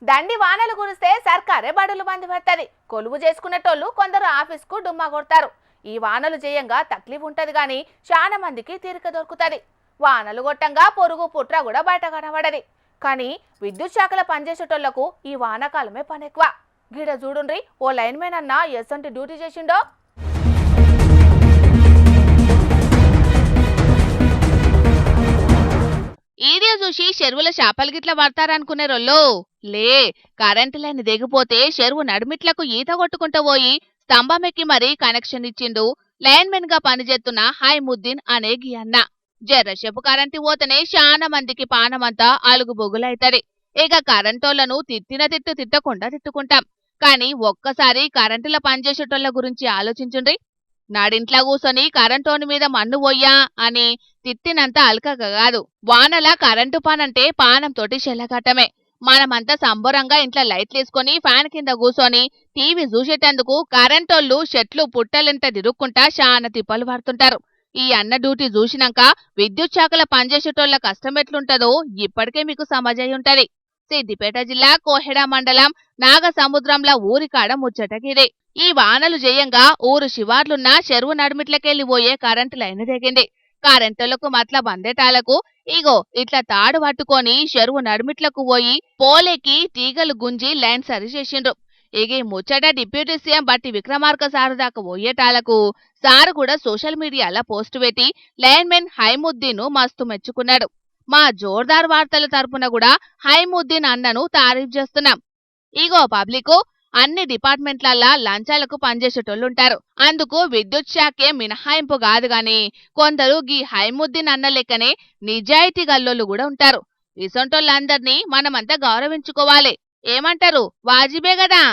దండి వానలు కురిస్తే సర్కారే బడులు బంద్ పెడతది. కొలువు చేసుకునేటోళ్ళు కొందరు ఆఫీస్కు డుమ్మా కొడతారు. ఈ వానలు చేయంగా తక్లీఫ్ ఉంటది గాని చాలా మందికి తీరిక దొరుకుతది. వానలు కొట్టంగా పొరుగు పుట్ర కూడా బయట కనబడది. కానీ విద్యుత్ శాఖలో పనిచేసేటోళ్లకు ఈ వానాకాలమే పని ఎక్కువ. గిడ చూడుండ్రి, ఓ లైన్ మ్యాన్ అన్న ఎసంటి డ్యూటీ చేసిండో. ఈడియో చూసి చెరువుల చేపలు గిట్ల పడతారనుకునే రోళ్ళు లే. కరెంటు లైన్ దిగిపోతే చెరువు నడిమిట్లకు ఈత కొట్టుకుంటూ పోయి స్తంభం ఎక్కి మరీ కనెక్షన్ ఇచ్చిండు లైన్ మెన్ గా పనిచేస్తున్న హైముద్దీన్ అనే గీ అన్న. జర్రసేపు కరెంటు పోతేనే చాలా మందికి పానమంతా అలుగు బొగులైతది. ఇక కరెంటోళ్లను తిట్టకుండా తిట్టుకుంటాం. కానీ ఒక్కసారి కరెంటుల పనిచేసేటోళ్ల గురించి ఆలోచించుండ్రి. నాడింట్లా కూసొని కరెంటోని మీద మన్ను పోయ్యా అని తిట్టినంత అల్కగా కాదు. వానల కరెంటు పానంటే పానంతోటి చెల్లగట్టమే. మనమంతా సంబరంగా ఇంట్లో లైట్లేసుకొని ఫ్యాన్ కింద కూసొని టీవీ చూసేటందుకు కరెంటోళ్లు చెట్లు పుట్టలంట తిరుక్కుంటా చాలా తిప్పలు పడుతుంటారు. ఈ అన్న డ్యూటీ చూసినాక విద్యుత్ శాఖల పనిచేసేటోళ్ల కష్టం ఎట్లుంటదో ఇప్పటికే మీకు సమజై ఉంటది. సిద్దిపేట జిల్లా కోహెడ మండలం నాగసముద్రంలో ఊరికాడ ముచ్చటగిదే. ఈ వానలు జయంగా ఊరు శివార్లున్న చెరువు నడిమిట్లకెళ్లి పోయే కరెంటు లైన్ తెగింది. కరెంటులకు మట్ల బందేటాలకు ఇగో ఇట్లా తాడు పట్టుకొని చెరువు నడిమిట్లకు పోయి పోలేకి తీగలు గుంజి లైన్ సరి చేసిండ్రు. ఇక ఈ ముచ్చట డిప్యూటీ సీఎం బట్టి విక్రమార్క సారు దాకా పోయేటాలకు సారు కూడా సోషల్ మీడియాలో పోస్టు పెట్టి లైన్ మెన్ హైముద్దీన్ మస్తు మెచ్చుకున్నాడు. మా జోర్దార్ వార్తల తరపున కూడా హైముద్దీన్ అన్నను తారీఫ్ చేస్తున్నాం. ఇగో పబ్లిక్, అన్ని డిపార్ట్మెంట్లల్లా లంచాలకు పనిచేసేటోళ్ళుంటారు. అందుకు విద్యుత్ శాఖే మినహాయింపు కాదు గాని కొందరు గీ హైముద్దీన్ అన్న లెక్కనే నిజాయితీ గల్లోళ్ళు కూడా ఉంటారు. ఇసొంటోళ్ళందర్నీ మనమంతా గౌరవించుకోవాలి. ఏమంటారు? వాజిబే గదా.